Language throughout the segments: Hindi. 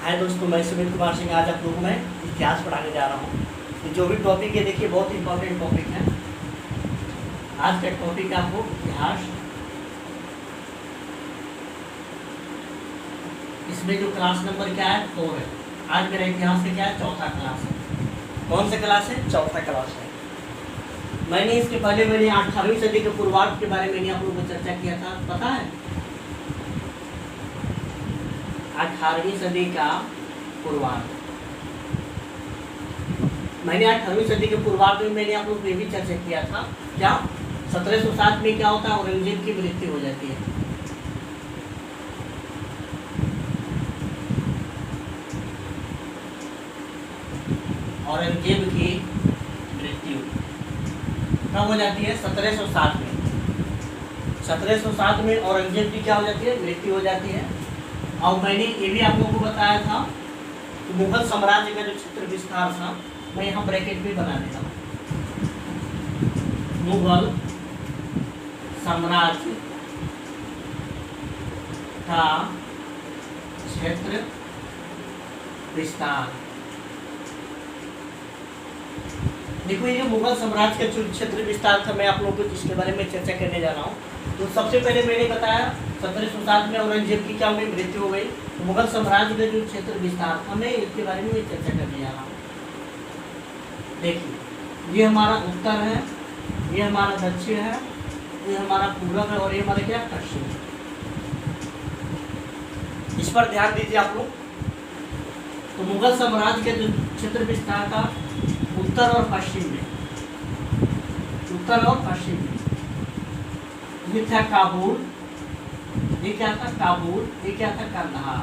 हाय दोस्तों, मैं सुनील कुमार सिंह आज आप लोगों को मैं इतिहास पढ़ाने जा रहा हूँ। तो जो भी टॉपिक है देखिए बहुत इंपॉर्टेंट टॉपिक है। आज का टॉपिक है आपको इतिहास। इसमें जो क्लास नंबर क्या है 4 है। आज मेरा इतिहास का क्या है चौथा क्लास है। कौन सा क्लास है? चौथा क्लास है। मैंने इसके पहले 18वीं सदी के पूर्वार्ध के बारे में आप लोगों को चर्चा किया था, पता है? 18वीं सदी का पूर्वार्ध। मैंने 18वीं सदी के पूर्वार्ध में मैंने आप लोगों को ये भी चर्चा किया था। क्या 1707 में क्या होता है? औरंगजेब की मृत्यु हो जाती है। औरंगजेब की मृत्यु कब हो जाती है? 1707 में। 1707 में औरंगजेब की क्या हो जाती है? मृत्यु हो जाती है। और मैंने ये भी आप लोगों को बताया था कि मुगल साम्राज्य का जो क्षेत्र विस्तार था, मैं यहाँ ब्रैकेट भी बना देता हूँ। मुगल साम्राज्य का क्षेत्र विस्तार। देखो, ये जो मुगल साम्राज्य का क्षेत्र विस्तार था, मैं आप लोगों को इसके बारे में चर्चा करने जा रहा हूँ। तो सबसे पहले मैंने बताया 1707 में औरंगजेब की क्या हो गई? मृत्यु हो गई। तो मुगल साम्राज्य का जो क्षेत्र विस्तार था, मैं इसके बारे में चर्चा करने जा रहा हूँ। देखिए, ये हमारा उत्तर है, ये हमारा दक्षिण है, ये हमारा पूर्व है और ये हमारा क्या? पश्चिम है। इस पर ध्यान दीजिए आप लोग। तो मुगल साम्राज्य के जो क्षेत्र विस्तार था उत्तर और पश्चिम में, उत्तर और पश्चिम में ये था काबुल, ये क्या था? काबुल। ये क्या था? कंधार।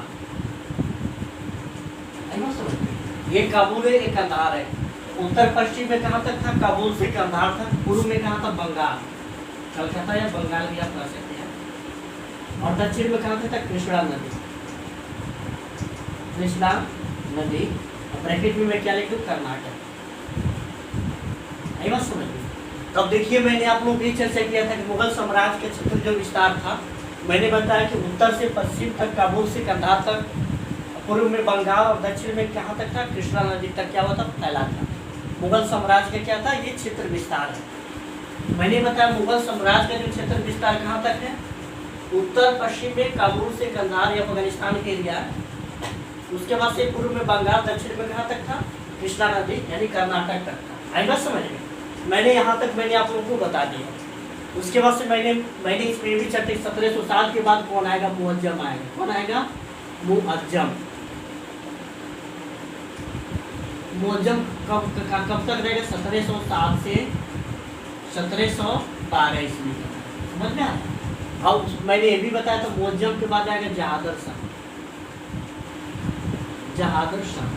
ये काबुल है, ये कंधार है। उत्तर पश्चिम में कहाँ तक था? काबुल से कंधार तक। पूर्व में कहाँ था? बंगाल, कलकत्ता या बंगाल भी आप कह सकते हैं। और दक्षिण में कहाँ था? कृष्णा नदी, कृष्णा नदी। ब्रैकेट में मैं क्या लिख दूँ? कर्नाटक। आई बात समझ। तब देखिए, मैंने आप लोगों को ये चर्चा किया था कि मुगल साम्राज्य के क्षेत्र जो विस्तार था, मैंने बताया कि उत्तर से पश्चिम तक, काबुल से कंधार तक, पूर्व में बंगाल और दक्षिण में कहाँ तक था? कृष्णा नदी तक क्या हुआ था? फैला था। मुगल साम्राज्य का क्या था? ये क्षेत्र विस्तार है। मैंने बताया मुगल साम्राज्य का जो क्षेत्र विस्तार कहाँ तक है? उत्तर पश्चिम में काबुल से कंधार या अफगानिस्तान के एरिया है। उसके बाद से पूर्व में बंगाल, दक्षिण में कहाँ तक था? कृष्णा नदी यानी कर्नाटक तक था। आई बात समझ में? मैंने यहाँ तक मैंने आप लोगों को बता दिया। उसके बाद से मैंने इसमें भी चर्चा 1707 के बाद कौन आएगा? मुअज्जम आएगा। कौन आएगा? मुअज्जम। मुअज्जम कब तक रहेगा? 1707 से 1712 ईस्वी तक। समझ में आया? और मैंने ये भी बताया था मुअज्जम के बाद आएगा जहादर शाह। जहादर शाह।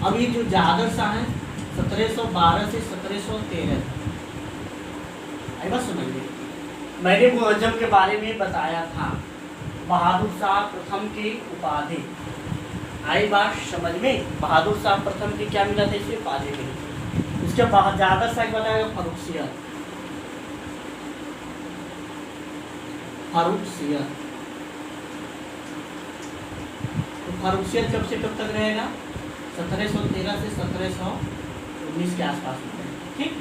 अब ये जो जहादर शाह है 1712 से 1713 तक। आई बात समझ लीजिए। मैंने मुअज्जम के बारे में बताया था, बहादुर शाह प्रथम की उपाधि। आई बात समझ में? बहादुर शाह प्रथम की क्या मिला था? इसकी उपाधि मिली। उसके बाद जहादर शाह बताया फर्रुखसियत। फर्रुखसियत तो फर्रुखसियत कब से कब तक रहेगा? 1713 से 1719 के आसपास में। ठीक।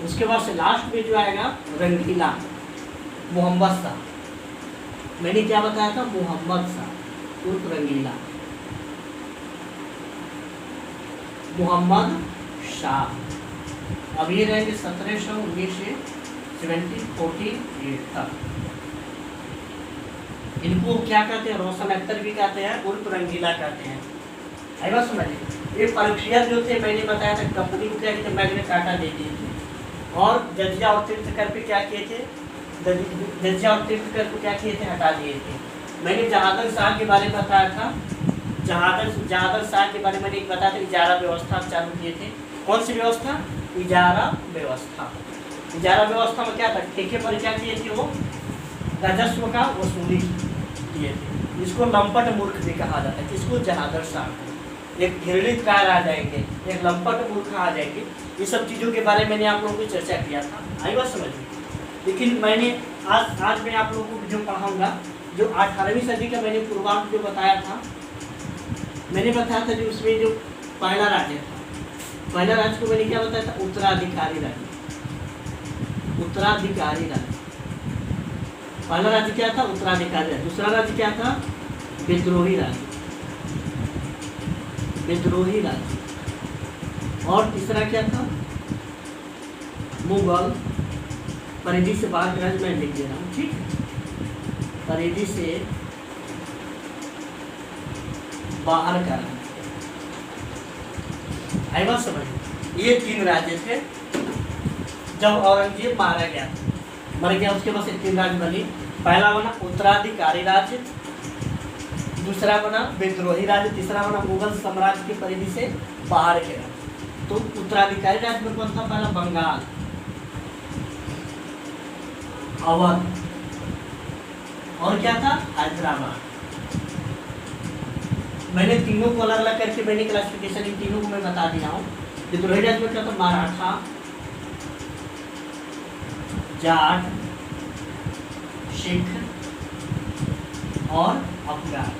उसके बाद से लास्ट में जो आएगा रंगीला, मोहम्मद शाह। मैंने क्या बताया था? मोहम्मद शाह उर्फ रंगीला, मोहम्मद शाह। अब ये रहेंगे 1719 से 1748 तक। इनको क्या कहते हैं? रोशन अख्तर भी कहते हैं, उर्फ रंगीला कहते हैं। आई बात समझिए। ये फर्रुखसियत जो थे, मैंने बताया था कंपनी को क्या कहते? मैग्नेट काटा दे दिए थे। और जजिया और तीर्थकर पे क्या किए थे? जजिया और तीर्थकर को क्या किए थे? हटा दिए थे। मैंने जहादर शाह के बारे में बताया था। जहादर शाह के बारे में मैंने बताया था इजारा व्यवस्था चालू किए थे। कौन सी व्यवस्था? इजारा व्यवस्था। इजारा व्यवस्था में क्या था? ठेके पर क्या किए थे? वो राजस्व का वसूली किए थे। इसको लंपट मूर्ख भी कहा जाता है। किसको? जहादर शाह को। एक घृणित कार आ जाएंगे, एक लंपट मूर्ख आ जाएंगे। ये सब चीज़ों के बारे में मैंने आप लोगों को चर्चा किया था। आई बात समझ में? लेकिन मैंने आज मैं आप लोगों को जो पढ़ाऊंगा, जो 18वीं सदी का मैंने पूर्वार्ध जो बताया था, मैंने बताया था जो उसमें जो पहला राज्य था, पहला राज्य को मैंने क्या बताया था, उत्तराधिकारी राज्य। उत्तराधिकारी राज्य, पहला राज्य क्या था, उत्तराधिकारी राज्य। दूसरा राज्य क्या था, विद्रोही राज्य, विद्रोही राज्य। और तीसरा क्या था, मुगल परिधि से बाहर का राज्य। मैं लिख दे रहा हूँ, ठीक है, परिधि से बाहर का राज्य। आई बात समझ, ये 3 राज्य थे जब औरंगजेब मारा गया, मर गया, उसके बाद से 3 राज्य बनी। पहला बना उत्तराधिकारी राज्य, दूसरा बना विद्रोही राज्य, तीसरा बना मुगल साम्राज्य की परिधि से बाहर के राज्य। तो उत्तराधिकारी राज्य में कौन था, पहला बंगाल, अवध, और क्या था, हैदराबाद। मैंने तीनों को अलग अलग करके मैंने क्लासिफिकेशन इन तीनों को मैं बता दिया हूँ। विद्रोही राज्य में क्या था, मराठा, जाट, सिख और अफगान,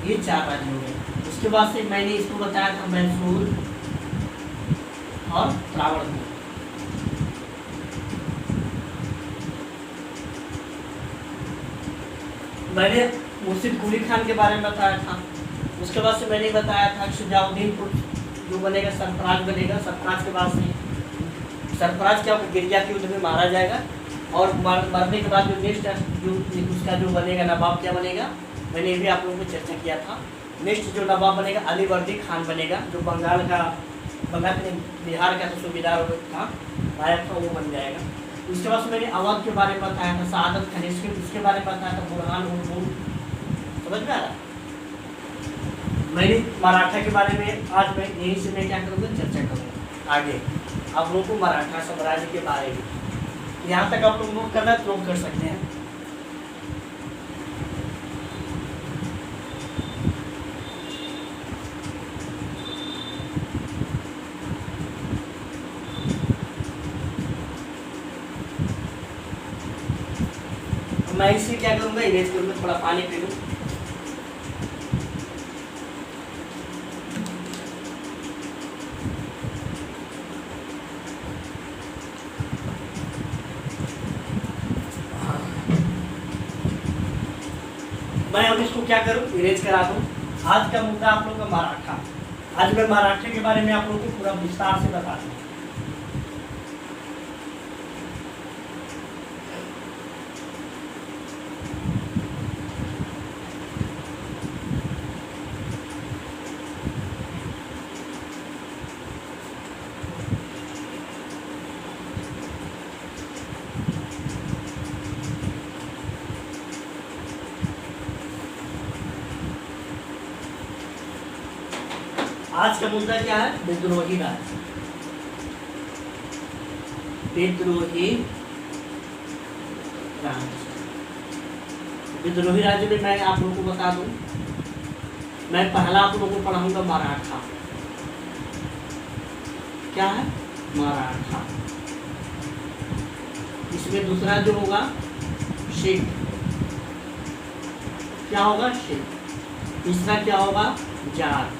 ये 4 राज्य हो गए। उसके बाद से मैंने इसको बताया था मैसूर और त्रावणकोर। मैंने मुर्शिद कुली खान के बारे में बताया था। उसके बाद से मैंने बताया था शुजाउद्दीन जो बनेगा सरफराज बनेगा। सरफराज के बाद से सरफराज क्या होगा, गिरिया के युद्ध में मारा जाएगा, और मरने के बाद जो नेक्स्ट जो उसका जो बनेगा नवाब क्या बनेगा, मैंने भी आप लोगों को चर्चा किया था। नेक्स्ट जो नवाब बनेगा अलीवर्दी खान बनेगा, जो बंगाल बिहार का तो सूबेदार था, नायक था, वो बन जाएगा। उसके बाद मैंने अवध के बारे में बताया था, सआदत खान, इसके बारे में बताया था, बुरहान उर्दू, समझ में आ रहा। मैंने मराठा के बारे में आज मैं यहीं से मैं क्या करूँगा, चर्चा करूँगा आगे आप लोगों को मराठा साम्राज्य के बारे में। यहाँ तक आप लोग नोट करना तो नोट कर सकते हैं। मैं इसे क्या करूँगा, इरेज करूँगा, थोड़ा पानी पी लूँ। मैं अब इसको क्या करूँ, इरेज करा दूँ। आज का मुद्दा आप लोगों का मराठा। आज मैं मराठे के बारे में आप लोगों को पूरा विस्तार से बता दूँ। आज का मुद्दा क्या है, विद्रोही राज्य। विद्रोही राज्य, विद्रोही राज्य में मैं आप लोगों को बता दूं, मैं पहला आप लोगों को पढ़ाऊंगा मराठा। क्या है, मराठा। इसमें दूसरा जो होगा सिख, क्या होगा, सिख। तीसरा क्या होगा, जाट।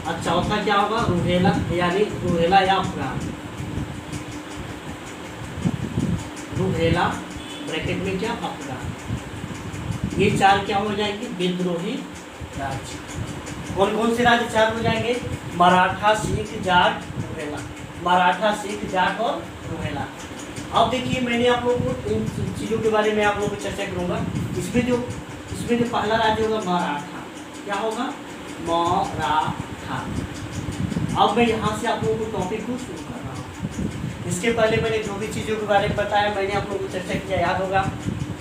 और चौथा क्या होगा, रूहेला, यानी रूहेला या अफगान। रूहेला ब्रैकेट में क्या, अफगान। ये 4 क्या हो जाएंगे, विद्रोही राज्य। कौन कौन से राज्य 4 हो जाएंगे, मराठा, सिख, जाट, रूहेला। मराठा, सिख, जाट और रूहेला। अब देखिए मैंने आप लोगों को इन चीज़ों के बारे में आप लोगों को चर्चा करूँगा। इसमें जो पहला राज्य होगा मराठा, क्या होगा, मराठा। अब मैं यहाँ से आप लोगों को टॉपिक को शुरू कर रहा हूँ। इसके पहले मैंने जो भी चीज़ों के बारे में बताया मैंने आप लोगों को चर्चा किया, याद होगा।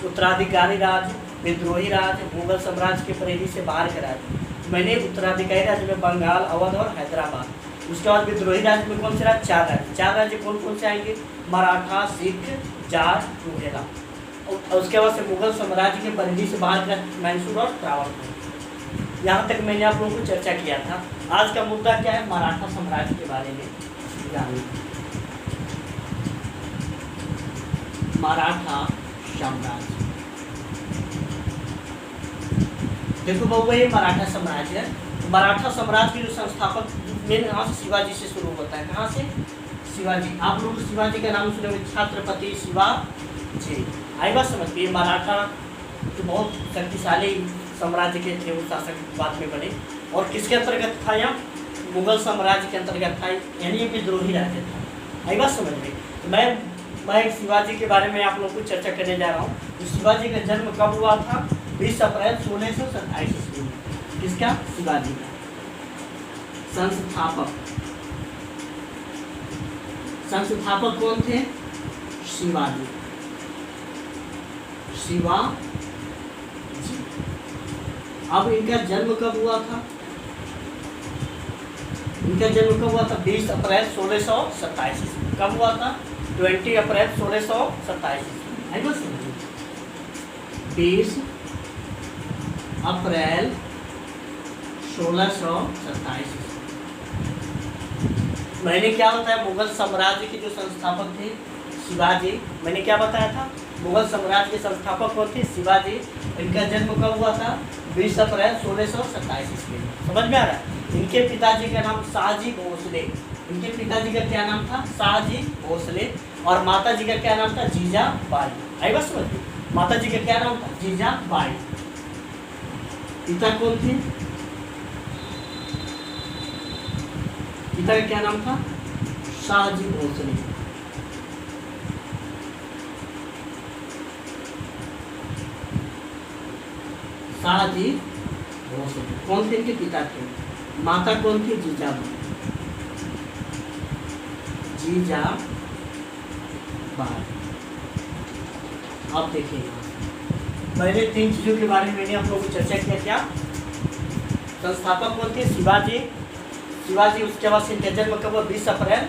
उत्तराधिकारी राज्य, विद्रोही राज्य, मुगल साम्राज्य के परिधि से बाहर का राज्य। मैंने उत्तराधिकारी राज्य में बंगाल, अवध और हैदराबाद। उसके बाद विद्रोही राज्य में कौन से राज्य, 4 राज्य। 4 राज्य कौन कौन से आएंगे, मराठा, सिख, जाट, रूहेला। और उसके बाद से मुगल साम्राज्य के परिधि से बाहर का मैसूर और त्रावणकोर। यहाँ तक मैंने आप लोगों को चर्चा किया था। आज का मुद्दा क्या है, मराठा साम्राज्य के बारे में जानिए। मराठा साम्राज्य, देखो बाबू ये मराठा साम्राज्य है। तो मराठा साम्राज्य के जो संस्थापक मेन यहाँ से शिवाजी से शुरू होता है। कहाँ से? शिवाजी। आप लोग शिवाजी का नाम सुने होंगे, छत्रपति शिवाजी। आई बात समझ में? मराठा तो बहुत शक्तिशाली साम्राज्य के थे, वो शासक बाद में बने। और किसके अंतर्गत था? यहाँ मुगल साम्राज्य के अंतर्गत था, यानी ये विद्रोही राज्य था। आई बात समझ में? तो मैं शिवाजी के बारे में आप लोगों को चर्चा करने जा रहा हूँ। तो शिवाजी का जन्म कब हुआ था? 20 अप्रैल 1627 ईस्वी में। किसका? शिवाजी का। संस्थापक कौन थे? शिवाजी। अब इनका जन्म कब हुआ था? इनका जन्म कब हुआ था? 20 अप्रैल 1627 ईस्वी। कब हुआ था? 20 अप्रैल 1627 ईस्वी। आई बात समझिए? 20 अप्रैल 1627 ईस्वी। मैंने क्या बताया? मुगल साम्राज्य के जो संस्थापक थे शिवाजी। मैंने क्या बताया था? मुगल साम्राज्य के संस्थापक कौन थे? शिवाजी। इनका जन्म कब हुआ था? 20 अप्रैल 1627 ईस्वी। समझ में आ रहा है? इनके पिताजी का नाम शाहजी भोसले। इनके पिताजी का क्या नाम था? शाहजी भोसले। और माता जी का क्या नाम था? जीजाबाई। आई बात समझ में? माता जी का क्या नाम था? जीजाबाई। पिता कौन थे? पिता का क्या नाम था? शाहजी भोसले। शाहजी भोसले कौन थे? इनके पिता थे। माता कौन थी? जीजाबाई। अब देखिए, पहले 3 चीजों के बारे में मैंने आप लोगों को चर्चा किया। क्या? संस्थापक कौन थे? शिवाजी। उसके बाद इनका जन्म कब हुआ? 20 अप्रैल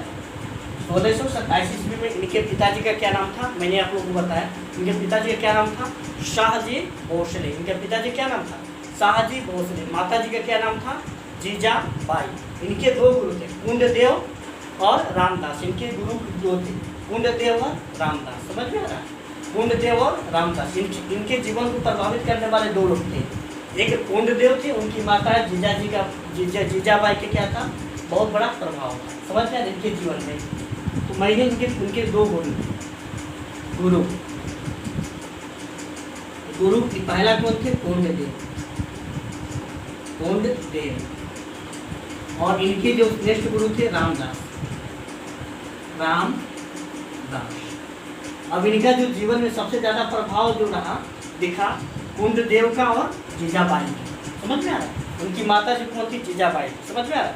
1627 ईस्वी में। इनके पिताजी का क्या नाम था? मैंने आप लोगों को बताया। इनके पिताजी का क्या नाम था? शाहजी भोसले। इनके पिताजी का क्या नाम था? शाहजी भोसले। माता जी का क्या नाम था? जीजाबाई। इनके 2 गुरु थे, कुंडदेव और रामदास। इनके गुरु 2 थे, कुंडदेव और रामदास। समझ में आ रहा है? कुंडदेव और रामदास। इनके जीवन को प्रभावित करने वाले 2 लोग थे। एक कुंडदेव थे, उनकी माता जीजाबाई के क्या था? बहुत बड़ा प्रभाव था। समझ में? इनके जीवन में तो मैंने उनके 2 गुरु की पहला कौन थे? कुंडदेव। और इनके जो नेक्स्ट गुरु थे रामदास। अब इनका जो जीवन में सबसे ज्यादा प्रभाव जो रहा दिखा कुंडदेव का और जीजाबाई का। समझ में आ रहा है? उनकी माता जी कौन थी? जीजाबाई। समझ में आ रहा है?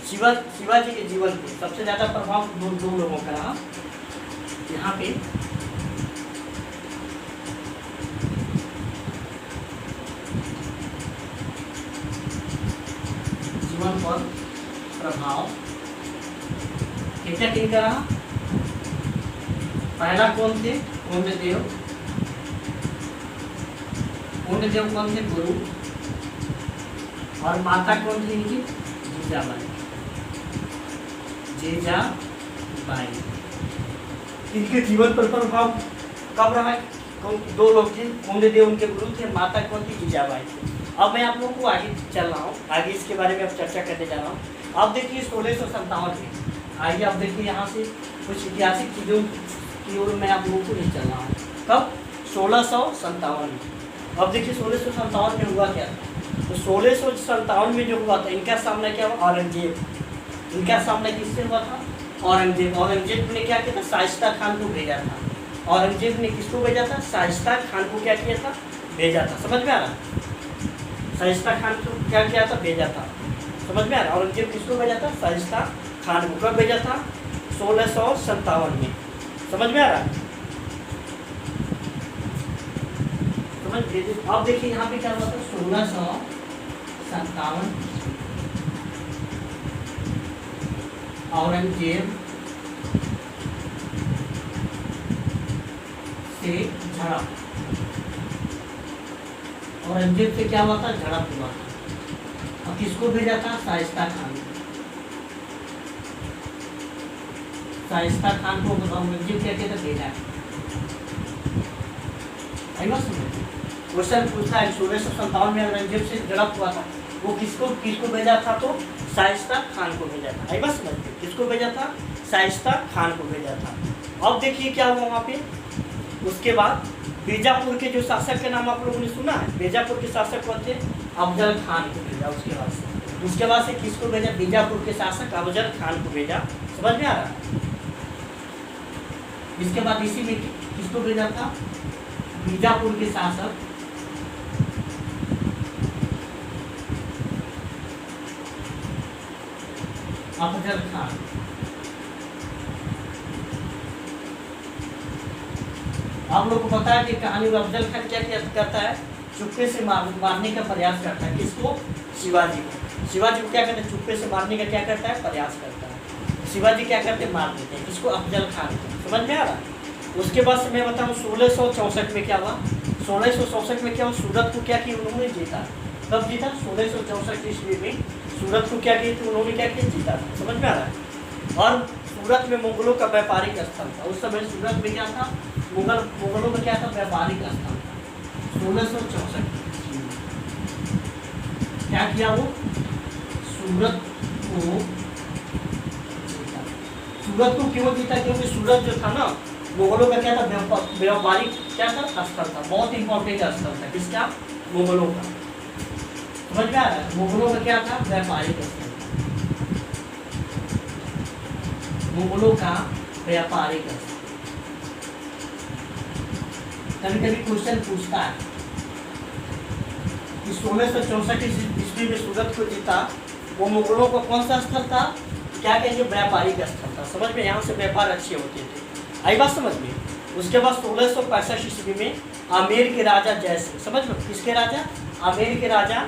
शिवाजी के जीवन पे सबसे ज्यादा प्रभाव 2 लोगों का रहा। यहाँ पे जीवन पर प्रभाव किनका रहा? पहला कौन थे? कुंडदेव कौन थे? गुरु। और माता कौन थी इनकी? जीजाबाई। इनके जीवन पर प्रभाव कब रहा? 2 लोग थे, कुंडदेव उनके गुरु थे, माता कौन थी? जीजाबाई। अब मैं आप लोगों को आगे चल रहा हूँ, आगे इसके बारे में अब चर्चा करने जा रहा हूँ। अब देखिए 1657 में। आइए अब देखिए यहाँ से कुछ ऐतिहासिक चीज़ों की ओर मैं आप लोगों को ले चल रहा हूँ। कब? 1657 में। अब देखिए 1657 में हुआ क्या था? तो 1657 में जो हुआ था, इनका सामना क्या हुआ? औरंगजेब। इनका सामना किससे हुआ था? औरंगजेब ने क्या किया था? शाइस्ता खान को भेजा था। औरंगजेब ने किसको भेजा था? शाइस्ता खान को क्या किया था? भेजा था। समझ में आ रहा? शाइस्ता खान को क्या किया था? भेजा था। समझ में आ रहा? औरंगजेब किसको भेजा था? शाइस्ता खान को। कब भेजा था? 1657 में। समझ में आ रहा? अब देखिए यहाँ पे क्या हुआ था? 1657 औरंगजेब से झड़प। औरंगजेब से क्या हुआ था? झड़प हुआ था। अब किसको भेजा था? शाइस्ता खान। शाइस्ता खान को औरंगजेब क्या कहता? भेजा। क्वेश्चन पूछता है 1657 में औरंगजेब से झड़प हुआ था, वो किसको किसको भेजा था? तो शाइस्ता खान को भेजा था। आई बात समझ में? किसको भेजा था? शाइस्ता खान को भेजा था। अब देखिए क्या हुआ वहाँ पे। उसके बाद बीजापुर के जो शासक के नाम आप लोगों ने सुना है, बीजापुर के शासक कौन थे? अफजल खान को भेजा। उसके बाद से किसको भेजा? बीजापुर के शासक अफजल खान को भेजा। समझ में आ रहा है? इसके बाद इसी में किसको भेजा था? बीजापुर के शासक अफजल खान। आप लोग को पता है कि कहानी में अफजल खान क्या क्या करता है? चुप्पे से मारने का प्रयास करता है। किसको? शिवाजी को। शिवाजी को क्या करते हैं? चुप्पे से मारने का क्या करता है? प्रयास करता है। शिवाजी क्या करते हैं? मार देते हैं। किसको? अफजल खान को। समझ में आ रहा है? उसके बाद से मैं बताऊँ 1664 में क्या हुआ। 1664 में क्या हुआ? सूरत को क्या किया उन्होंने? जीता। कब जीता? 1664 ईस्वी में सूरत को क्या किया? उन्होंने क्या किया? जीता। समझ में आ रहा है? और सूरत में मुगलों का व्यापारिक स्थल था। उस समय सूरत में क्या था? मुगलों का क्या था? व्यापारिक स्थल था। 1664 क्या किया वो? सूरत को जीता। सूरत को क्यों जीता? क्योंकि सूरत जो था ना, मुगलों का क्या था? व्यापारिक क्या था? स्थल था। बहुत इंपॉर्टेंट स्थल था। किसका? मुगलों का। समझ में आ रहा है? मुगलों का क्या था? व्यापारिक स्थल। मुगलों का व्यापारिक स्थल। कभी कभी क्वेश्चन पूछता है कि 1664 ईस्वी में सूरत को जीता, वो मुगलों का कौन सा स्थल था? क्या कहेंगे? व्यापारिक स्थल था। समझ में? यहाँ से व्यापार अच्छे होते थे। आई बात समझ में? उसके बाद 1665 ईस्वी में आमेर के राजा जय सिंह। समझ में? किसके राजा? आमेर के राजा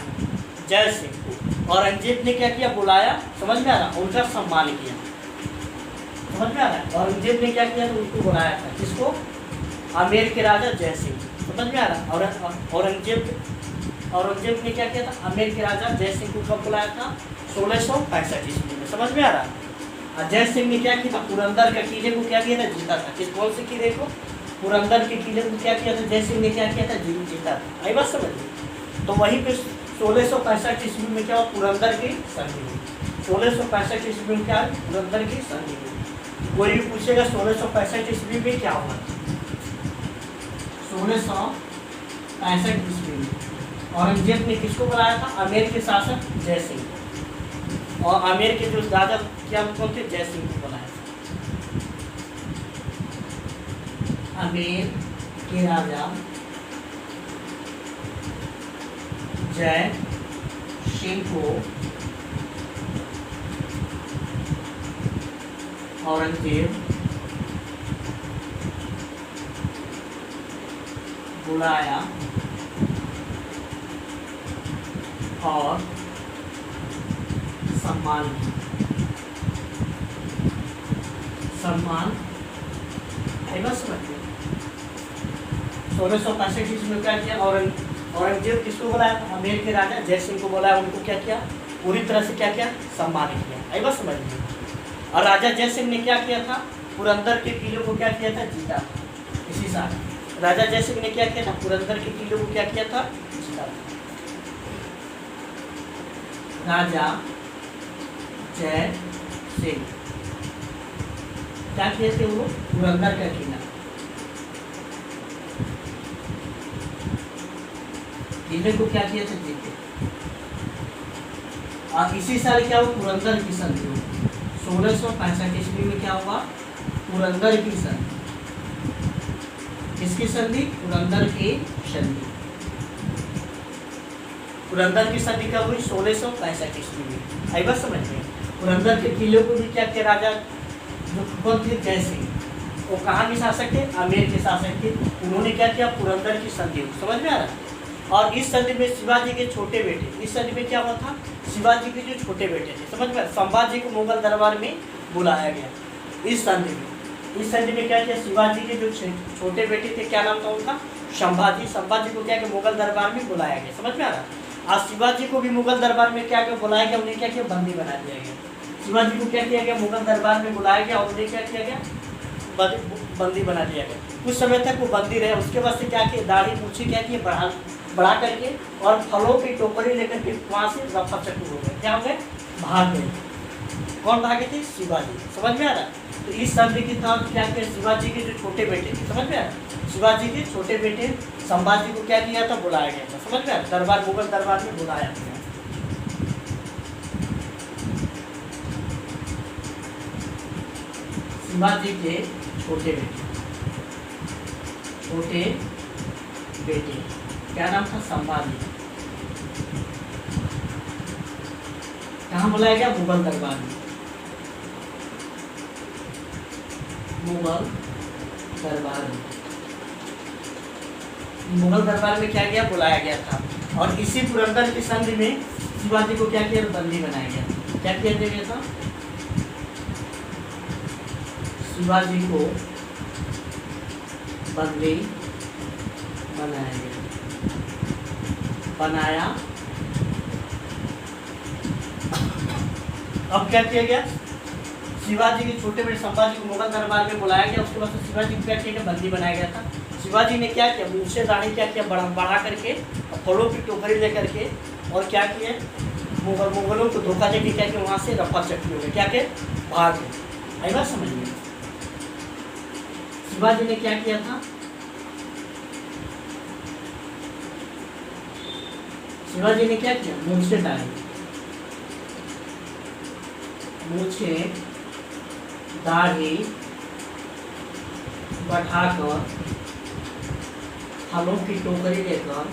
जय सिंह को औरंगजेब ने क्या किया? बुलाया। समझ में आ रहा? उनका सम्मान किया। समझ में आ रहा है? औरंगजेब ने क्या किया? तो उनको बुलाया था। किसको? आमेर के राजा जय सिंह। समझ में आ रहा? औरंगजेब ने क्या किया था? आमेर के राजा जय सिंह को कब बुलाया था? 1665 ईस्वी में। समझ में आ रहा? जय सिंह ने क्या किया था? पुरंदर का किले को क्या किया था? जीता था। किस कौन से किले को? पुरंदर के किले को क्या किया था? जय सिंह ने क्या किया था? जीता था। आई बात समझ में? तो वहीं पे 1665 ईस्वी में क्या हुआ? पुरंदर की संधि हुई। 1665 ईस्वी में क्या? पुरंदर की संधि हुई। कोई भी पूछेगा 1665 ईस्वी में क्या हुआ? 1665 ईस्वी में औरंगजेब ने किसको बुलाया था? आमेर के शासक जय सिंह। और आमेर के जो राजा क्या कौन थे? जय सिंह को बुलाया था। आमेर के राजा जय सिंह को औरंगजेब बुलाया और सम्मान बस समझिए। 1665 ईस्वी में क्या किया? औरंगजेब किसको बुलाया? आमेर के राजा जय सिंह को बुलाया। उनको क्या किया? पूरी तरह से क्या किया? सम्मानित किया। आई बस समझिए। और राजा जय सिंह ने क्या किया था? पुरंदर के किले को क्या किया था? जीता। इसी साल राजा जय सिंह ने क्या किया था? पुरंदर के किले को क्या किया था? जीता। राजा जय सिंह क्या किए थे? वो पुरंदर का किला, किले को क्या किया था? जीते। और इसी साल क्या हुआ? पुरंदर की संधि हुई। 1665 ईस्वी में क्या हुआ? पुरंदर की संधि। किसकी संधि? पुरंदर की संधि। पुरंदर की संधि कब हुई? 1665 ईस्वी में। आई बात समझ में? पुरंदर के किले को भी क्या किया? राजा जो कौन थे? जय सिंह। वो कहाँ के शासक थे? आमेर के शासक थे। उन्होंने क्या किया? पुरंदर की संधि। समझ में आ रहा है? और इस संधि में शिवाजी के छोटे बेटे, इस संधि में क्या हुआ था? शिवाजी के जो छोटे बेटे थे, समझ में, संभाजी को मुगल दरबार में बुलाया गया। इस संधि में क्या किया? शिवाजी के जो छोटे बेटे थे, क्या नाम था उनका? संभाजी। संभाजी को क्या किया? मुगल दरबार में बुलाया गया। समझ में आ रहा? आज शिवाजी को भी मुगल दरबार में क्या क्या बुलाया गया? उन्हें क्या किया? बंदी बना दिया गया। शिवाजी को क्या किया गया? मुगल दरबार में बुलाया गया और उन्हें क्या किया गया? बंदी बना दिया गया। कुछ समय तक वो बंदी रहे। उसके बाद से क्या किया, दाढ़ी मूछी क्या किए, बढ़ा करके और फलों की टोकरी लेकर के वहाँ से रफा चक्कर हो गए। क्या हो गए, भाग गए। कौन भागे थे, शिवाजी। समझ में आ रहा। तो इस संधि के तहत क्या किया, शिवाजी के जो छोटे बेटे थे, समझ में आ रहा, शिवाजी के छोटे बेटे संभाजी को क्या किया था, बुलाया गया था। समझ में आ रहा, दरबार, मुगल दरबार में बुलाया गया। शिवाजी के छोटे बेटे क्या नाम था, संभाजी। कहाँ बुलाया गया, मुगल दरबार में। मुगल दरबार में क्या किया, बुलाया गया था। और इसी पुरंदर की संधि में शिवाजी को क्या किया, बंदी बनाया गया। क्या किया गया था, शिवाजी को बंदी बनाया। अब क्या किया गया, शिवाजी के छोटे बेटे संभाजी को मुगल दरबार में बुलाया गया। उसके बाद तो शिवाजी को क्या किया गया, बंदी बनाया गया था। शिवाजी ने क्या किया, मूछे दाढ़ी क्या किया, बढ़ा करके, फलों की टोकरी लेकर के, और क्या किया, मुगलों को धोखा देके क्या किया, वहाँ से रफा चक्की हो गए। क्या के, भाग गए। आई बात समझ में। शिवाजी ने क्या किया था, शिवाजी ने क्या किया, मूछे दाढ़ी बढ़ाकर, फलों की टोकरी लेकर,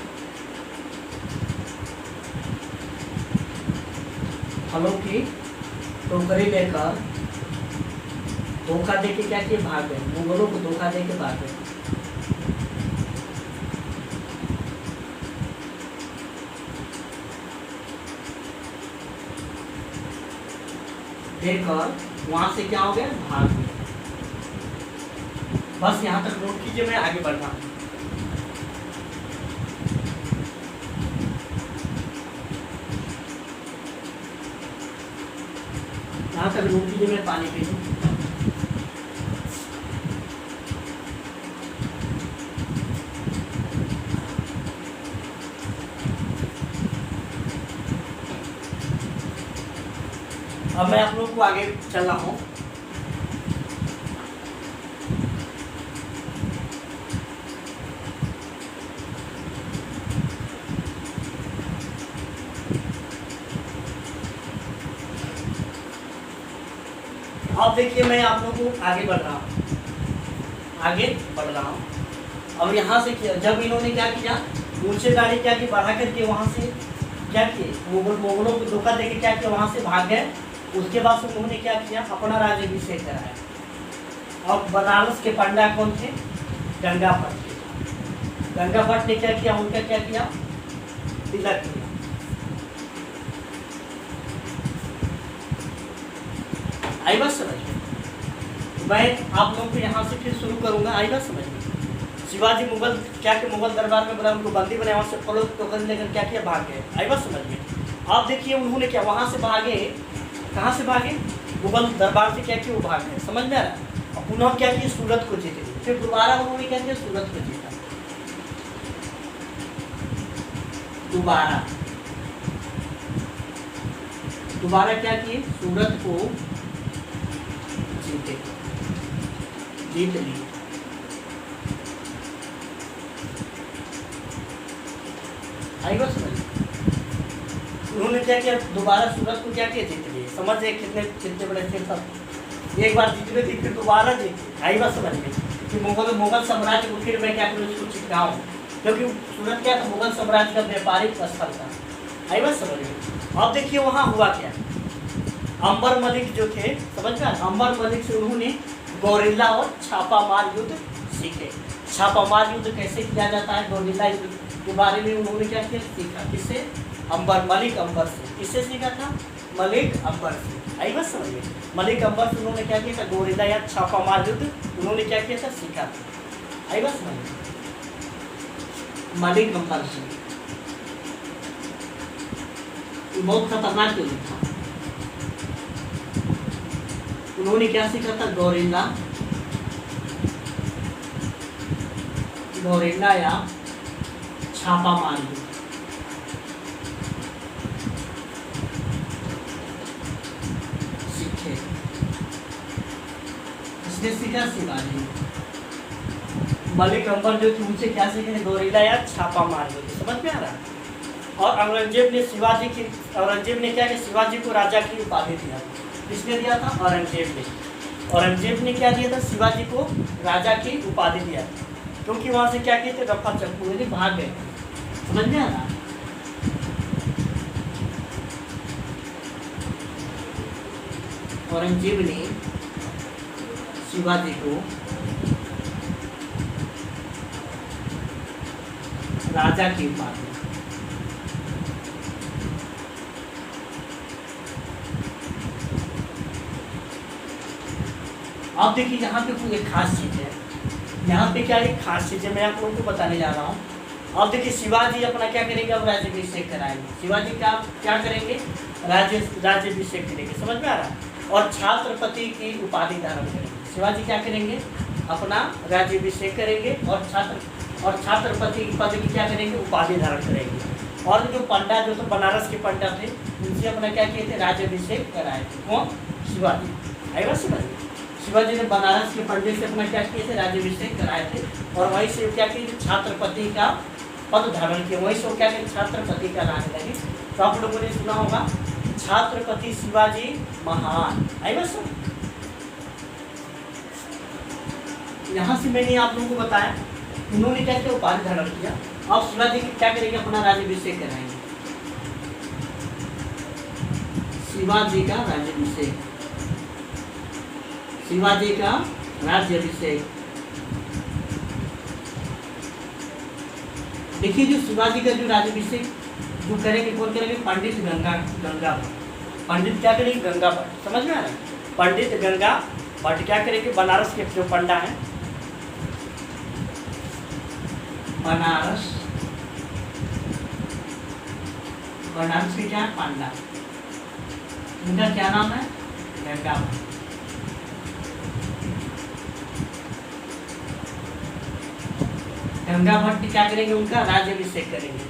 धोखा देके क्या किए, भाग गए। मुगलों को धोखा देके भाग गए। देकर वहां से क्या हो गया, भाग गए। बस यहाँ तक नोट कीजिए, मैं आगे बढ़ रहा हूँ। यहाँ तक नोट कीजिए, मैं पानी पी लूँ। अब मैं आप लोग को आगे चल रहा हूँ। अब देखिए, मैं आप लोगों को आगे बढ़ रहा हूँ। अब यहाँ से किया, जब इन्होंने क्या किया, मूछे दाढ़ी क्या की बढ़ा करके वहाँ से क्या किए, मुगलों को धोखा देके क्या किया, वहाँ से भाग गए। उसके बाद उन्होंने क्या किया, अपना राज्याभिषेक कराया। और बनारस के पंडा कौन थे, गंगापट ने क्या किया, उनका क्या किया, तिलक किया। आई बात समझ में। मैं आप लोगों को यहाँ से फिर शुरू करूँगा। आई बात समझ में। शिवाजी मुगल क्या के मुगल दरबार में बुलाया, उनको बंदी बनाया, वहाँ से फलों की टोकरी लेकर क्या किया, भाग गए। आई बात समझ में। आप देखिए, उन्होंने क्या, वहाँ से भागे, कहाँ से भागे, मुगल दरबार से क्या किया, वो भाग गए। समझ में आ रहा है। और पुनः क्या किया, सूरत को जीते। फिर दोबारा उन्होंने क्या किया, सूरत को जीता। दोबारा क्या किए, सूरत को जीत ली। आई बात समझ। उन्होंने क्या किया, दोबारा सूरत को क्या किया, जीत लिए। समझ गए कितने बड़े थे सब। एक बार जीत गए, फिर दोबारा जीते। आई बात समझ में कि मुगल साम्राज्य को फिर मैं क्या करूँ, उसको चिपकाऊँ, क्योंकि सूरत क्या था, मुगल साम्राज्य का व्यापारिक स्थल था। आई बात समझ में। अब देखिए, वहाँ हुआ क्या, अंबर मलिक जो थे, समझ गए, अंबर मलिक से उन्होंने गौरिल्ला और छापामार युद्ध सीखे। छापामार युद्ध कैसे किया जाता है, गौरिल्ला युद्ध के बारे में उन्होंने क्या किया, सीखा। किससे, मलिक अंबर से। किससे सीखा था, मलिक अंबर से। आई बात समझ में। मलिक अंबर से उन्होंने क्या किया था, गौरिल्ला या छापामार युद्ध उन्होंने क्या किया था, सीखा था। आई बात समझ में। मलिक अंबर से बहुत खतरनाक युद्ध था। उन्होंने क्या सीखा था, गौरिल्ला गौरेला या छापा मार युद्ध। सीखे, इसने सीखा शिवाजी। मलिक अंबर जो थी उनसे क्या सीखे? गौरेला या छापा मार युद्ध। समझ में आ रहा है? और औरंगजेब ने क्या किया? शिवाजी को राजा की उपाधि दिया। किसने दिया था? औरंगजेब ने। औरंगजेब ने क्या दिया था? शिवाजी को राजा की उपाधि दिया, क्योंकि वहां से क्या किए थे? रफा चक्कू में भाग गए। समझ में आ रहा? औरंगजेब ने शिवाजी को राजा की उपाधि। अब देखिए यहाँ पे कोई एक खास चीज है। यहाँ पे क्या एक खास चीज है, मैं आप लोगों को बताने जा रहा हूँ। अब देखिए शिवाजी अपना क्या करेंगे? अब राज्याभिषेक कराएंगे। शिवाजी क्या करेंगे? राज्याभिषेक करेंगे। समझ में आ रहा है? और छत्रपति की उपाधि धारण करेंगे। शिवाजी क्या करेंगे? अपना राज्याभिषेक करेंगे और छत्रपति पद की क्या करेंगे? उपाधि धारण करेंगे। और जो पंडा जो तो बनारस के पंडा थे, उनसे अपना क्या किए थे? राज्याभिषेक कराए थे। कौन? शिवाजी। आएगा समझ? शिवाजी ने बनारस के पंडित से अपना क्या किए थे? राज्याभिषेक कराए थे। और वहीं से क्या किए? छत्रपति का पद धारण किया। वहीं से वो क्या किए? छत्रपति का रहने लगे। तो आप लोगों ने सुना होगा छत्रपति शिवाजी महान। आएगा सर? यहाँ से मैंने आप लोगों को बताया उन्होंने क्या किया? उपाधि धारण किया। अब शिवाजी क्या करेंगे? अपना राज्याभिषेक कराएंगे। शिवाजी का राज्याभिषेक, शिवाजी का राज्याभिषेक। देखिए जो शिवाजी का जो राज्याभिषेक जो करेंगे, कौन करेंगे? पंडित गंगा भट्ट। पंडित क्या करेंगे? गंगा भट्ट। समझ में आ रहा है? पंडित गंगा भट्ट क्या करेंगे? बनारस के जो पंडा हैं, बनारस के क्या पंडा, उनका क्या नाम है? गंगा भट्ट। गंगा भट्ट क्या करेंगे? उनका राज्याभिषेक करेंगे।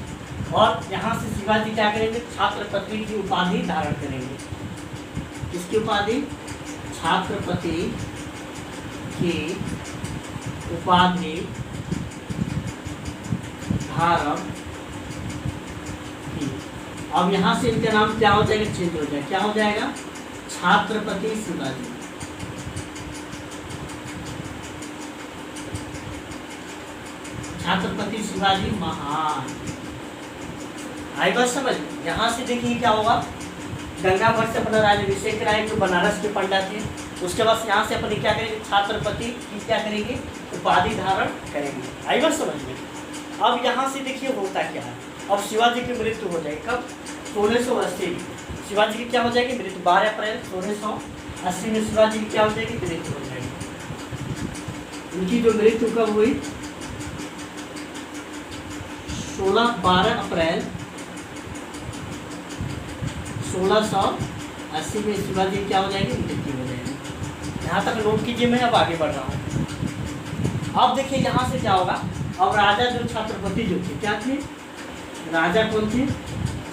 और यहाँ से शिवाजी क्या करेंगे? छत्रपति की उपाधि धारण करेंगे। किसकी उपाधि? छत्रपति की उपाधि धारण की। अब यहाँ से इनका नाम क्या हो जाएगा? चेंज हो जाएगा। क्या हो जाएगा? छत्रपति शिवाजी। छत्रपति शिवाजी महान। आई बात समझ? यहाँ से देखिए क्या होगा? गंगा भट्ट से अपना राज्याभिषेक कराएंगे जो बनारस के पंडा थे। उसके बाद यहाँ से अपने क्या करेंगे? छत्रपति की क्या करेंगे? उपाधि धारण करेंगे। आई बात समझ में? अब यहाँ से देखिए होता क्या है। अब शिवाजी की मृत्यु हो जाएगी कब? 1680। शिवाजी की क्या हो जाएगी? मृत्यु 12 अप्रैल 1680 में शिवाजी की क्या हो जाएगी? मृत्यु हो जाएगी। उनकी जो मृत्यु कब हुई? 12 अप्रैल 1680 में शिवाजी क्या हो जाएगी? मृत्यु हो जाएगी। यहाँ तक नोट कीजिए, मैं अब आगे बढ़ रहा हूँ। अब देखिए यहाँ से क्या होगा? अब राजा जो छत्रपति जो थे, क्या थे? राजा कौन थे?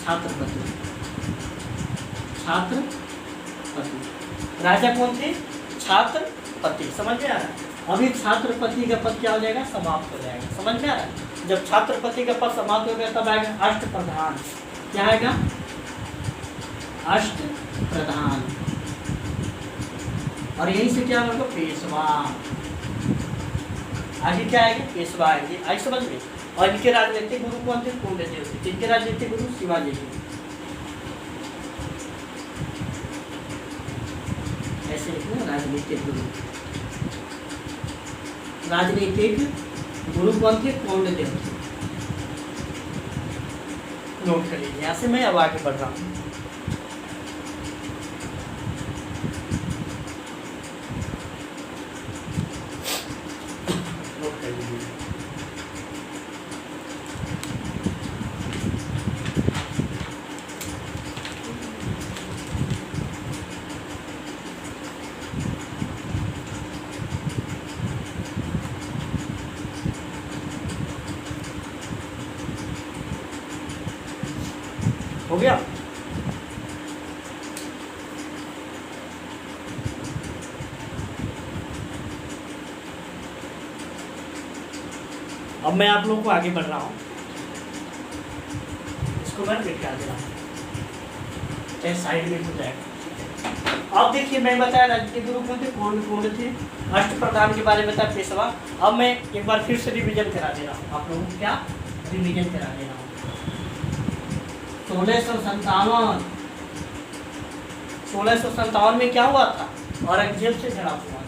छत्रपति। राजा कौन थे? छत्रपति। समझ में आ रहा है? अभी छत्रपति का पद क्या हो जाएगा? समाप्त हो जाएगा। समझ में आ रहा है? जब छत्रपति का पद समाप्त हो गया तब आएगा अष्टप्रधान। क्या आएगा? अष्टप्रधान। और यहीं से क्या होगा? पेशवा। आगे क्या आएगा? पेशवा आएंगे। आई समझ में? और इनके राजनीतिक गुरु कौन थे? कुंडदेव थे। जिनके राजनीतिक गुरु शिवाजी थे। ऐसे लिखना, राजनीतिक गुरु। राजनीतिक गुरु कौन थे? कुंडदेव थे। नोट कर लीजिए। यहाँ से मैं अब आगे बढ़ रहा हूँ। नोट कर लीजिए। हो गया। अब मैं आप लोगों को आगे बढ़ रहा हूँ, इसको मैं निकाल दे रहा हूँ, चाहे साइड में हो जाएगा। अब देखिए मैं बताया राजनीतिक गुरु कौन थे, कौन थे, अष्ट प्रधान के बारे में बताया पेशवा। अब मैं एक बार फिर से रिवीजन करा दे रहा हूँ आप लोगों को, क्या रिवीजन करा दे रहा हूँ। 1657 में क्या हुआ था, औरंगजेब से झड़प हुआ।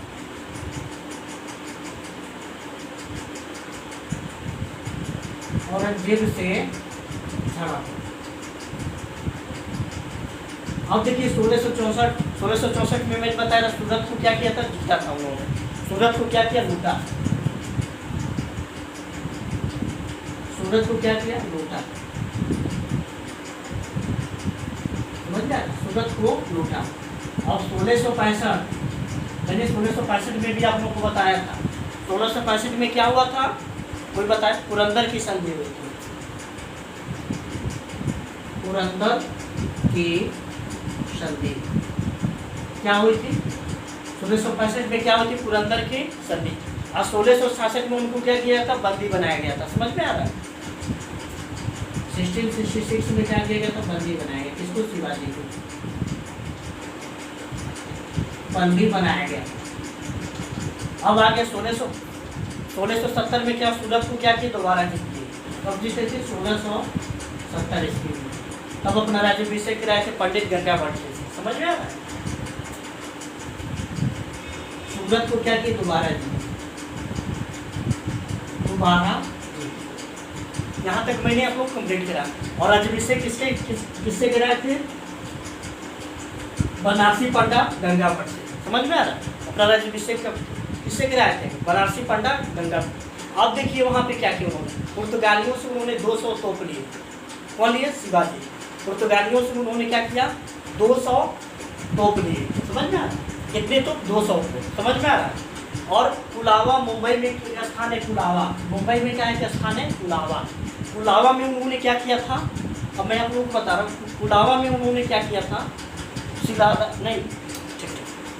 औरंगजेब से झड़प। अब देखिए 1664 में मैंने बताया था सूरत को क्या किया था, जीता था उन्होंने। सूरत को क्या किया, लूटा। सूरत को क्या किया, लूटा। समझ गया, सूरत को लूटा। अब 1665 मैंने 1665 में भी आप लोगों को बताया था। 1665 में क्या हुआ था, कोई बताए, पुरंदर की संधि हुई थी। पुरंदर की संधि क्या हुई थी, 1665 में क्या हुई थी, पुरंदर की संधि। और 1666 में उनको क्या किया था, बंदी बनाया गया था। समझ में आ रहा है, 1666 में क्या किया गया था, बंदी बनाया गया। किसको, शिवाजी को बंदी बनाया गया। अब आगे 1670 में क्या, सूरत को क्या किया, दोबारा जीत ली। कब जीते थे, 1670 ईस्वी में। तब अपना राज्याभिषेक कराए थे पंडित गंगा भट्ट से। समझ में आ रहा है, सूरत को क्या किया, दोबारा जीते, दोबारा। यहाँ तक मैंने आप लोग कंप्लीट करा। और राज्याभिषेक किससे कराए थे, बनारसी पंडा गंगा भट्ट से। समझ में आ रहा है, अपना राज्याभिषेक किससे कराए थे, बनारसी पंडा गंगा। अब देखिए वहाँ पे क्या किया उन्होंने, पुर्तगालियों से उन्होंने 200 तोप लिए। कौन लिए, शिवाजी। पुर्तगालियों से उन्होंने क्या किया, 200 तोप लिए। समझ में आ रहा है, कितने तोप, 200 को। समझ में आ रहा है। और कुलावा, मुंबई में स्थान है कुलावा। मुंबई में क्या है, स्थान है कुलावा। कुलावा में उन्होंने क्या किया था, अब मैं आप लोगों को बता रहा हूँ। कुलावा में उन्होंने क्या किया था, नहीं ठीक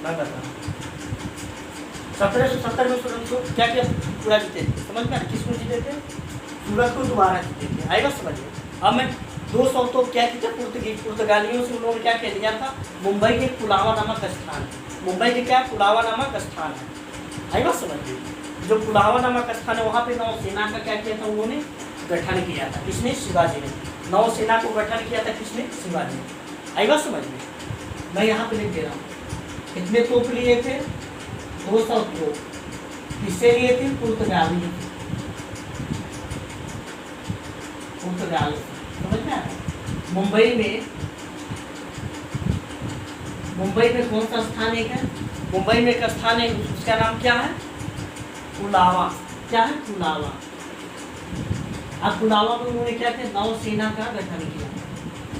मैं बता रहा हूँ। 1770 में सूरत को क्या किया, पूरा जीते थे। समझ में, किसको जीते थे, सूरत को दोबारा जीते थे। आएगा समझ में। अब मैं 200 तो क्या किया, पुर्तगालियों से उन्होंने क्या कह दिया था, मुंबई के कुलावा नामक स्थान, मुंबई के क्या, कुलावा नामक स्थान है। आएगा समझ में। जो कुलावा नामक स्थान है वहाँ पे नौसेना का क्या किया था, उन्होंने गठन किया था। किसने, शिवाजी ने। नौसेना को गठन किया था किसने, शिवाजी ने। आएगा समझ में। मैं यहाँ पे लिख दे रहा हूँ, कितने तोप लिए थे, 200 तोप। किससे लिए थे, पुर्तगाली। पुर्तगाल। समझ में आ रहा है। मुंबई में कौन सा स्थान है, मुंबई में एक स्थान है, उसका नाम क्या है, कुलावा। क्या है, कुलावा। अब कुलावा में उन्होंने क्या किया, नौसेना का गठन किया।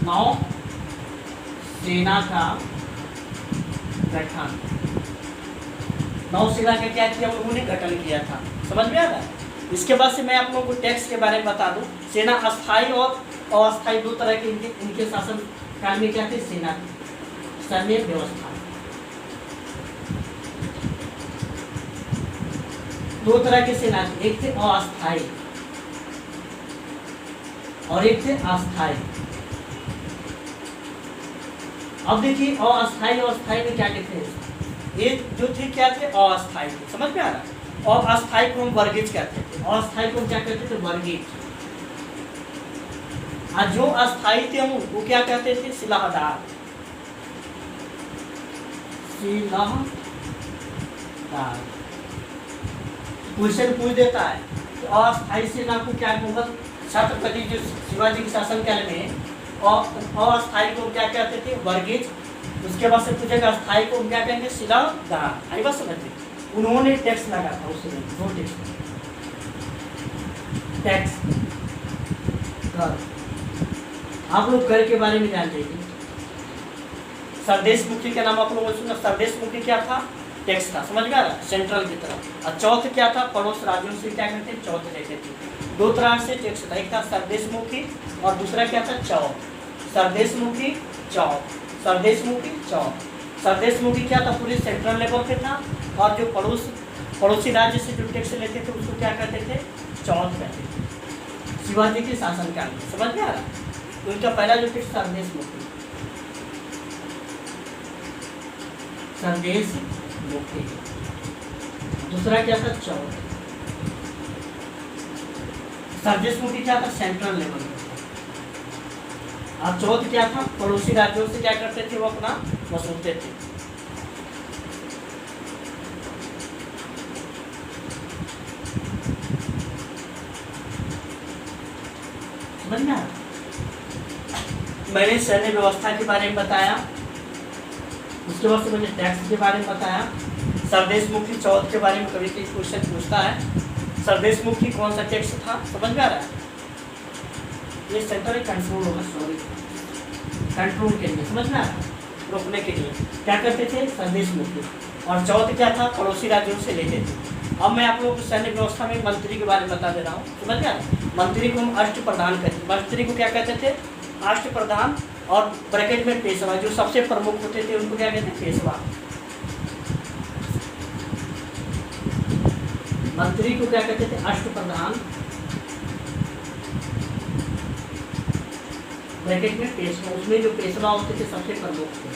नौसेना का गठन, नौसेना का क्या किया, उन्होंने गठन किया था। समझ में आ रहा है। इसके बाद से मैं आप लोगों को टैक्स के बारे में बता दूं। सेना अस्थायी और अस्थायी दो तरह के इनके शासन काल में क्या थे, सेना सैन्य व्यवस्था। दो तरह के सेना थे, एक थे अस्थायी और एक थे अस्थायी। अब देखिए अस्थायी और अस्थायी में क्या कहते हैं, ये जो थे क्या थे, अस्थायी थे। समझ में आ रहा है। और अस्थायी को हम वर्गीज कहते थे, अस्थायी को क्या कहते थे, वर्गीज। और जो अस्थायी थे हम वो क्या कहते थे, सिलाहदार। सिलाहदार क्वेश्चन पूछ देता है कि अस्थायी सेना को क्या होगा, छत्रपति जो शिवाजी के शासनकाल में और अस्थायी को क्या कहते थे, वर्गीज। उसके बाद से पूछेगा अस्थायी को क्या कहेंगे, सिलाहदार। आई बात समझते। उन्होंने टैक्स लगा था उस समय, नो टैक्स कर। आप लोग कर के बारे में जान जाइए। सरदेश मुखी का नाम आप लोगों ने सुना, सरदेश मुखी क्या था, टैक्स था। समझ में आ रहा है, सेंट्रल की तरफ। और चौथ क्या था, पड़ोस राज्यों से क्या करते चौथ लेते थे। दो तरह से टैक्स था, एक था सरदेश मुखी और दूसरा क्या था, चौथ। सरदेशमुखी चौक, सरदेशमुखी चौक। सरदेशमुखी क्या था, पूरे सेंट्रल लेवल पे था, और जो पड़ोसी राज्य से जो टैक्स लेते थे उसको क्या कहते थे, चौथ कहते थे। शिवाजी के शासनकाल में, समझ में आ रहा, तो उनका पहला जो टैक्स सरदेशमुखी, सरदेशमुखी। दूसरा क्या था, चौथ। सरदेशमुखी क्या था, सेंट्रल लेवल पे, और चौथ क्या था, पड़ोसी राज्यों से क्या करते थे, वो अपना वसूलते थे। समझ में आया? मैंने सैन्य व्यवस्था के बारे में बताया, उसके बाद से मैंने टैक्स के बारे में बताया, सरदेशमुखी चौथ के बारे में कभी क्वेश्चन पूछता है, सरदेशमुखी कौन सा टैक्स था, समझ में आ रहा है? ये सेंटर कंट्रोल होगा, सॉरी, कंट्रोल के लिए, समझ में आ रहा है, रोकने के लिए क्या करते थे, सरदेशमुखी। और चौथ क्या था, पड़ोसी राज्यों से लेते थे। अब मैं आप लोगों को सैन्य व्यवस्था में मंत्री के बारे में बता दे रहा हूँ, समझ में आ रहा है? मंत्री को हम अष्टप्रधान कहते हैं, मंत्री को क्या कहते थे, अष्टप्रधान, और ब्रैकेट में पेशवा, जो सबसे प्रमुख होते थे उनको क्या कहते थे, पेशवा। मंत्री को क्या कहते थे, अष्टप्रधान, ब्रैकेट में पेशवा, उसमें जो पेशवा होते थे सबसे प्रमुख थे,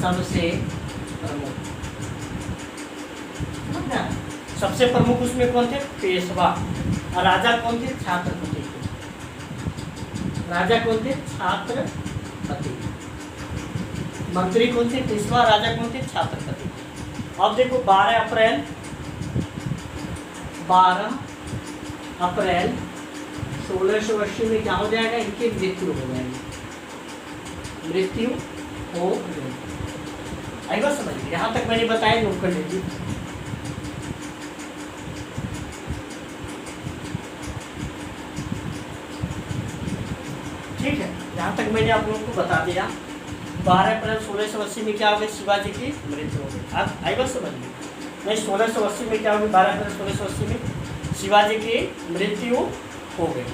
सबसे प्रमुख। सबसे प्रमुख उसमें कौन थे, पेशवा। और राजा कौन थे, छत्रपति थे। राजा कौन थे, छत्रपति। मंत्री कौन थे, पेशवा, राजा कौन थे, छत्रपति। अब देखो 12 अप्रैल 1680 में क्या हो जाएगा, इनकी मृत्यु हो जाएगी, मृत्यु हो गई। आई बात समझिए, यहाँ तक मैंने बताया, नोट कर लीजिए। ठीक है, यहाँ तक मैंने आप लोगों को बता दिया। 12 अप्रैल 1680 में क्या हो गई, शिवाजी की मृत्यु हो गई। आप आई बात समझिए, नहीं 1680 में क्या हो गई, 12 अप्रैल 1680 में शिवाजी की मृत्यु हो गई।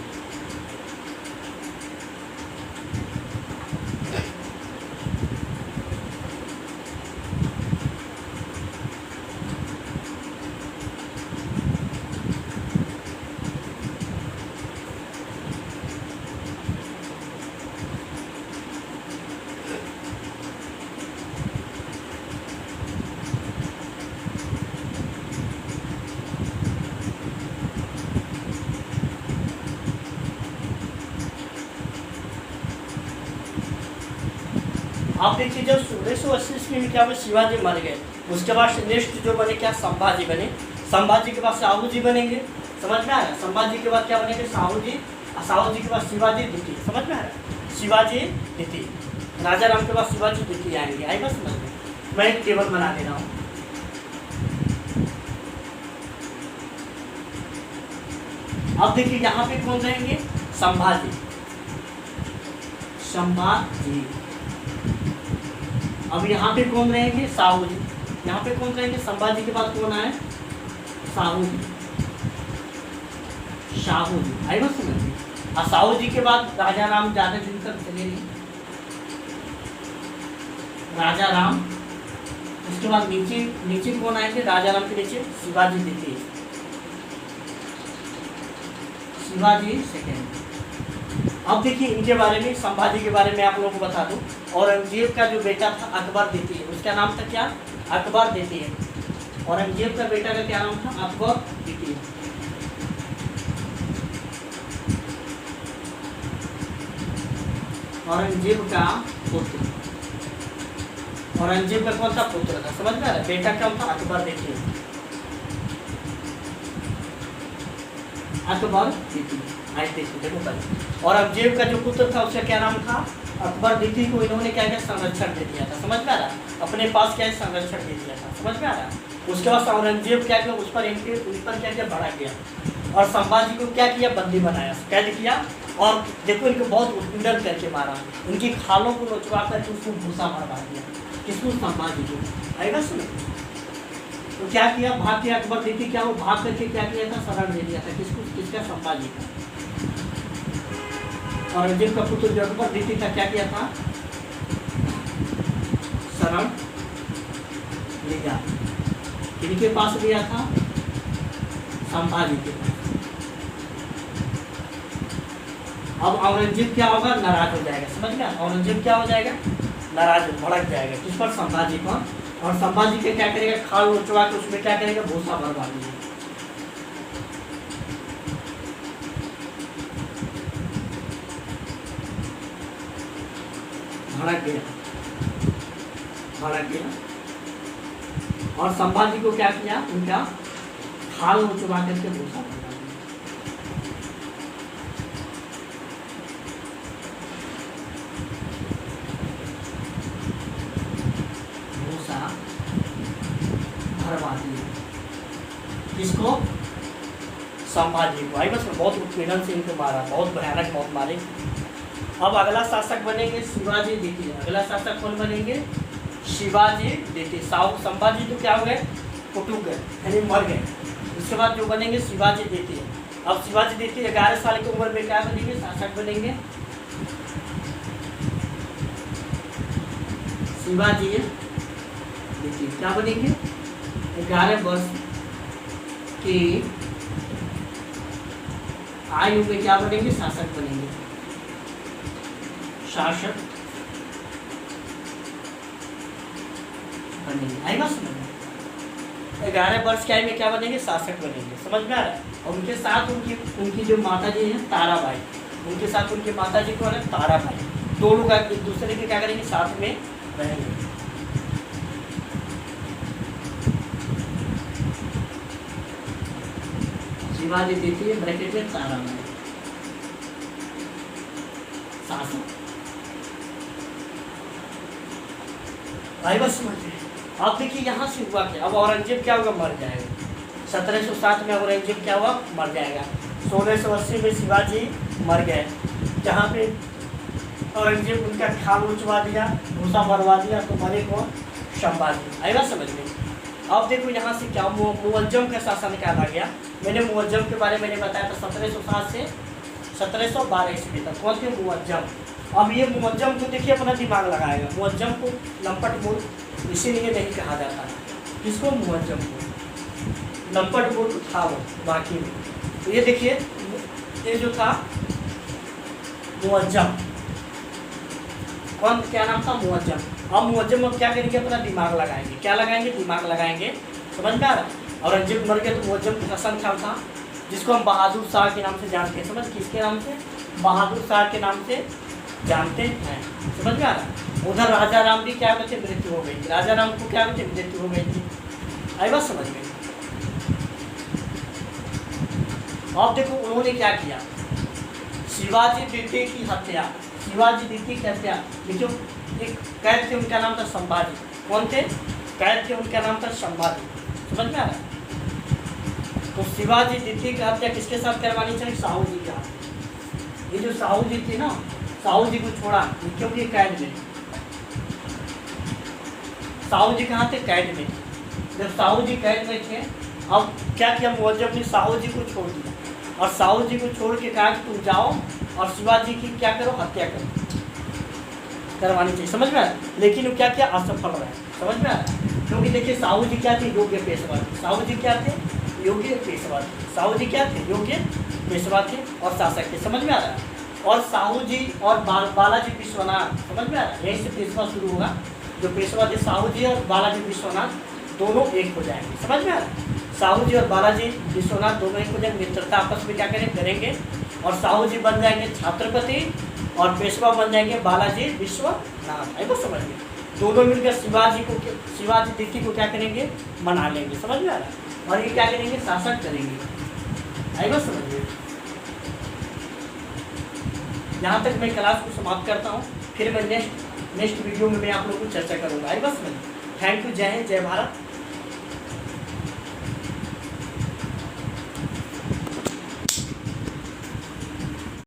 आप देखिए, जब 1680 ईस्वी में क्या हुआ, शिवाजी मर गए, उसके बाद नेक्स्ट जो बने क्या, संभाजी बने। संभाजी के बाद साहू जी बनेंगे, समझ में आ रहा है? संभाजी के बाद क्या बनेंगे, साहू जी, और साहू जी के बाद शिवाजी द्वितीय, समझ में आ रहा है? शिवाजी द्वितीय, राजा राम के बाद शिवाजी द्वितीय आएंगे। आई बात समझ में? मैं एक टेबल बना दे रहा हूँ। अब देखिए यहाँ पे कौन रहेंगे, संभाजी, संभाजी। अब यहाँ पे कौन रहेंगे, साहू जी। यहाँ पे कौन रहेंगे, संभाजी के बाद कौन आए, साहू जी, शाहू जी। आई बात समझिए? और साहू जी के बाद राजा राम ज्यादा दिन तक चले नहीं, राजा राम। उसके बाद नीचे नीचे कौन आएंगे, राजा राम के नीचे शिवाजी द्वितीय, शिवाजी सेकेंड। अब देखिए इनके बारे में, संभाजी के बारे में आप लोगों को बता दूं। औरंगजेब का जो बेटा था अकबर द्वितीय, उसका नाम था क्या, अकबर द्वितीय। औरंगजेब का बेटा का क्या नाम था, अकबर द्वितीय। औरंगजेब का पुत्र, औरंगजेब का कौन सा पुत्र था, समझ में आ रहा है? बेटा क्या था, अकबर द्वितीय, अकबर द्वितीय। औरंगजेब का जो पुत्र था उसका क्या नाम था, अकबर द्वितीय को इन्होंने क्या क्या संरक्षण दे दिया था, समझ में आ रहा है? अपने पास क्या संरक्षण दे दिया था, समझ में आ रहा है? उसके बाद औरंगजेब क्या किया, उस पर क्या क्या बढ़ा गया, और संभाजी को क्या किया, बंदी बनाया, कैद किया। और देखो इनको बहुत उत्पीड़न करके मारा, उनकी खालों को नोचवा करके उसको भूसा मारवा दिया। किसको, संभाजी को। आएगा सुनो, तो क्या किया, भाग के अकबर द्वितीय क्या वो भाग करके क्या किया था, शरण दे दिया था किसको, किसका, संभाजी का। औरंगजेब का पुत्र जो अकबर द्वितीय था क्या किया था, शरण लिया, किनके पास लिया था, संभाजी के पास। अब औरंगजेब क्या होगा, नाराज हो जाएगा, समझ गया, औरंगजेब क्या हो जाएगा, नाराज भड़क जाएगा, किस पर, संभाजी पर। और संभाजी के क्या करेगा, खाल उचवा के उसमें क्या करेगा, भूसा भरवा देगा। भड़क गया, भड़क गया। और संभाजी को क्या किया, उनका खाल उचवा करके भूसा भरवा दिया। किसको, संभाजी को। आई बस बहुत उत्पीड़न से इनको मारा, बहुत भयानक मौत मारी। अब अगला शासक बनेंगे शिवाजी द्वितीय। अगला शासक कौन बनेंगे, शिवाजी द्वितीय। संभाजी तो क्या हो गए, कुटुक गए, यानी मर गए। उसके बाद जो बनेंगे शिवाजी द्वितीय। अब शिवाजी द्वितीय 11 साल की उम्र में क्या बनेंगे, शासक बनेंगे शिवाजी द्वितीय। क्या बनेंगे, 11 वर्ष की आयु में क्या बनेंगे, शासक बनेंगे, शासक बनेंगे। आएगा समझ में, 11 वर्ष की आयु में क्या बनेंगे, शासक बनेंगे, समझ में आ रहा है। और उनके साथ उनकी जो माता जी हैं ताराबाई, उनके साथ उनकी माता जी कौन है, ताराबाई। दो लोग एक दूसरे के क्या करेंगे, साथ में रहेंगे। शिवाजी द्वितीय ब्रैकेट में ताराबाई शासक। भाई बस समझिए। अब देखिए यहाँ से हुआ क्या, अब औरंगजेब क्या होगा, मर जाएगा। 1707 में औरंगजेब क्या हुआ, मर जाएगा। 1680 में शिवाजी मर गए, जहाँ पे औरंगजेब उनका खाल उचवा दिया, भूसा भरवा दिया, तो मरे कौन, संभाजी। आएगा समझ में। अब देखो यहाँ से क्या, मुअज्जम का शासन निकाला गया। मैंने मुअज्जम के बारे में बताया था, 1707 से 1712 ईस्वी तक कौन थे, मुअज्जम। अब ये मुअज्जम को देखिए अपना दिमाग लगाएगा। मुअज्जम को लंपट मूर्ख इसीलिए नहीं कहा जाता है, किसको, मुअज्जम को। लंपट मूर्ख था वो बाकी में। तो ये देखिए, ये जो था मुअज्जम, कौन, क्या नाम था, मुअज्जम। अब मुअज्जम अब क्या करेंगे, अपना दिमाग लगाएंगे। क्या लगाएंगे, दिमाग लगाएंगे, समझ में आ रहा है। औरंगजेब मर गया तो मुअज्जम हसन खान था, जिसको हम बहादुर शाह के नाम से जानते हैं। समझ, किसके नाम से, बहादुर शाह के नाम से जानते हैं, समझ में आ रहा है। उधर राजा राम भी क्या कहते, मृत्यु हो गई थी। राजा राम को क्या कहते, मृत्यु हो गई थी। आई बात समझ में। अब देखो उन्होंने क्या किया, शिवाजी द्वितीय की हत्या, शिवाजी द्वितीय की हत्या। देखो एक कैद थे, उनका नाम था संभाजी। कौन थे, कैद थे, उनका नाम था संभाजी, समझ में आ रहा है। तो शिवाजी द्वितीय की हत्या किसके साथ करवानी चाहिए, साहू जी के हाथ। ये जो साहू जी थे ना, साहू जी को छोड़ा क्योंकि कैद में, साहू जी कहाँ थे, कैद में। जब साहू जी कैद में थे, अब क्या किया मुअज्जम ने, साहू जी को छोड़ दिया। और साहू जी को छोड़ के कहा कि तुम जाओ और शिवाजी की क्या करो, हत्या करो, करवानी चाहिए, समझ में आ रहा है। लेकिन वो क्या किया, असफल रहे, समझ में आ रहा है। क्योंकि देखिए साहू जी क्या थे, योग्य पेशवा थे। साहू जी क्या थे, योग्य पेशवा थे। साहू जी क्या थे, योग्य पेशवा थे और शासक थे, समझ में आ रहा है। और साहू जी और बालाजी विश्वनाथ, समझ में आ रहा है, यहीं से पेशवा शुरू होगा। जो पेशवा थे साहू जी और बालाजी विश्वनाथ, दोनों एक हो जाएंगे, समझ में आ रहा है। साहू जी और बालाजी विश्वनाथ दोनों एक हो जाएंगे, मित्रता आपस में क्या करेंगे। और साहू जी बन जाएंगे छत्रपति और पेशवा बन जाएंगे बालाजी विश्वनाथ। है वो समझ में, दोनों मिलकर शिवाजी द्वितीय को क्या करेंगे, मना लेंगे, समझ में आ रहा है। और ये क्या करेंगे, शासन करेंगे। है वो समझ में। यहाँ तक मैं क्लास को समाप्त करता हूँ, फिर मैं नेक्स्ट वीडियो में मैं आप लोगों को चर्चा करूँगा। है बस मैं। थैंक यू, जय हिंद, जय भारत।